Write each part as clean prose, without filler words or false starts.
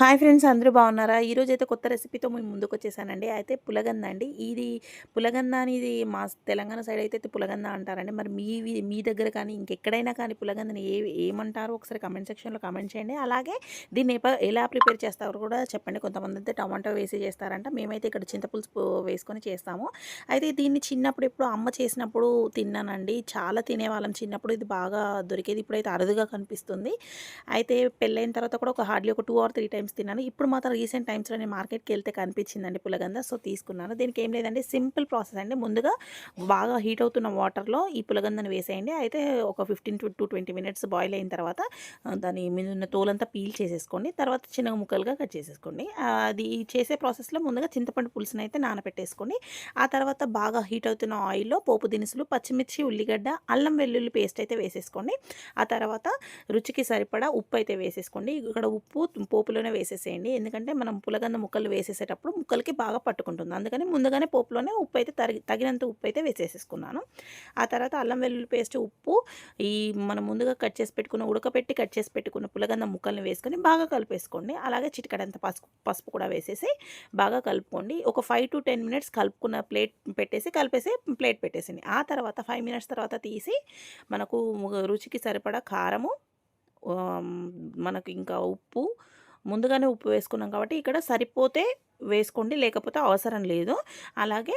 Hi friends, అందరూ బాగున్నారా? ఈరోజైతే కొత్త రెసిపీతో మేము ముందుకొచ్చేసానండి. అయితే పులగంద అండి. ఇది పులగంద అనేది మా తెలంగాణ సైడ్ అయితే పులగంద అంటారండి. మరి మీ దగ్గర కానీ ఇంకెక్కడైనా కానీ పులగందని ఏమంటారో ఒకసారి కామెంట్ సెక్షన్‌లో కామెంట్ చేయండి. అలాగే దీన్ని ఎలా ప్రిపేర్ చేస్తారో కూడా చెప్పండి. కొంతమందైతే టమాటో వేసి చేస్తారంట. మేమైతే ఇక్కడ చింతపులుసు వేసుకొని చేస్తాము. అయితే దీన్ని చిన్నప్పుడు ఎప్పుడో అమ్మ చేసినప్పుడు తిన్నానండి. చాలా తినేవాళ్ళం చిన్నప్పుడు. ఇది బాగా దొరికేది. ఇప్పుడైతే అరుదుగా కనిపిస్తుంది. అయితే పెళ్ళైన తర్వాత కూడా హార్డ్లీ ఒక 2 ఆర్ 3 టైమ్స్ తిన్నాను. ఇప్పుడు మాత్రం రీసెంట్ టైమ్స్‌లో నేను మార్కెట్‌కెళ్తే కనిపించిందండి పులగంద. సో, తీసుకున్నాను. దీనికి ఏం లేదండి, సింపుల్ ప్రాసెస్ అండి. ముందుగా బాగా హీట్ అవుతున్న వాటర్‌లో ఈ పులగందను వేసేయండి. అయితే ఒక 15-20 మినిట్స్ బాయిల్ అయిన తర్వాత దాని మీద ఉన్న తోలంతా పీల్ చేసేసుకోండి. తర్వాత చిన్న ముక్కలుగా కట్ చేసేసుకోండి. అది చేసే ప్రాసెస్‌లో ముందుగా చింతపండు పులుసునైతే నానబెట్టేసుకోండి. ఆ తర్వాత బాగా హీట్ అవుతున్న ఆయిల్‌లో పోపు దినుసులు, పచ్చిమిర్చి, ఉల్లిగడ్డ, అల్లం వెల్లుల్లి పేస్ట్ అయితే వేసేసుకోండి. ఆ తర్వాత రుచికి సరిపడా ఉప్పు అయితే వేసేసుకోండి. ఇక్కడ ఉప్పు పోపులోనే వేసేసేయండి. ఎందుకంటే మనం పులగంద ముక్కలు వేసేసేటప్పుడు ముక్కలకి బాగా పట్టుకుంటుంది. అందుకని ముందుగానే పోపులోనే ఉప్పు అయితే తగినంత ఉప్పు అయితే వేసేసేసుకున్నాను. ఆ తర్వాత అల్లం వెల్లుల్లి పేస్ట్, ఉప్పు, ఈ మనం ముందుగా ఉడకపెట్టి కట్ చేసి పెట్టుకున్న పులగంద ముక్కల్ని వేసుకొని బాగా కలిపేసుకోండి. అలాగే చిటికెడంత పసుపు కూడా వేసేసి బాగా కలుపుకోండి. ఒక 5-10 మినిట్స్ కలుపుకున్న కలిపేసి ప్లేట్ పెట్టేసింది. ఆ తర్వాత 5 మినిట్స్ తర్వాత తీసి మనకు రుచికి సరిపడా కారము, ఆహ్, మనకి ఇంకా ఉప్పు, ముందుగానే ఉప్పు వేసుకున్నాం కాబట్టి ఇక్కడ సరిపోతే వేసుకోండి, లేకపోతే అవసరం లేదు. అలాగే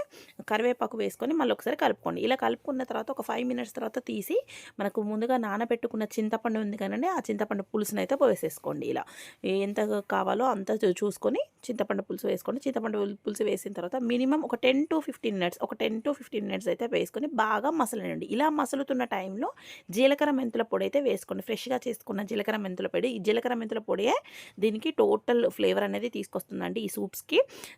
కరివేపాకు వేసుకొని మళ్ళీ ఒకసారి కలుపుకోండి. ఇలా కలుపుకున్న తర్వాత ఒక 5 మినిట్స్ తర్వాత తీసి మనకు ముందుగా నానబెట్టుకున్న చింతపండు ఉంది కదండీ, ఆ చింతపండు పులుసునైతే వేసేసుకోండి. ఇలా ఎంత కావాలో అంత చూసుకొని చింతపండు పులుసు వేసుకోండి. చింతపండు పులుసు వేసిన తర్వాత మినిమం ఒక 10-15 మినిట్స్ అయితే వేసుకొని బాగా మసలనండి. ఇలా మసులుతున్న టైంలో జీలకర్ర మెంతుల పొడి అయితే వేసుకోండి. ఫ్రెష్‌గా చేసుకున్న జీలకర్ర మెంతుల పొడి. ఈ జీలకర్ర మెంతుల పొడియే దీనికి టోటల్ ఫ్లేవర్ అనేది తీసుకొస్తుందండి ఈ సూప్స్‌కి.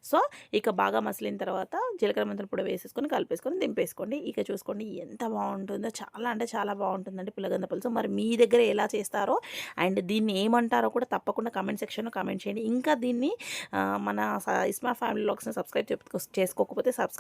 సో, ఇక బాగా మసిలిన తర్వాత జీలకర్ర మెంతుల పొడి వేసేసుకొని కలిపేసుకొని దింపేసుకోండి. ఇక చూసుకోండి ఎంత బాగుంటుందో. చాలా అంటే చాలా బాగుంటుందండి పులగంద పులుసు. మరి మీ దగ్గర ఎలా చేస్తారో అండ్ దీన్ని ఏమంటారో కూడా తప్పకుండా కామెంట్ సెక్షన్‌లో కామెంట్ చేయండి. ఇంకా దీన్ని మన ఇస్మా ఫ్యామిలీ వ్లాగ్స్‌ని సబ్స్క్రైబ్ చేసుకోకపోతే సబ్స్క్రైబ్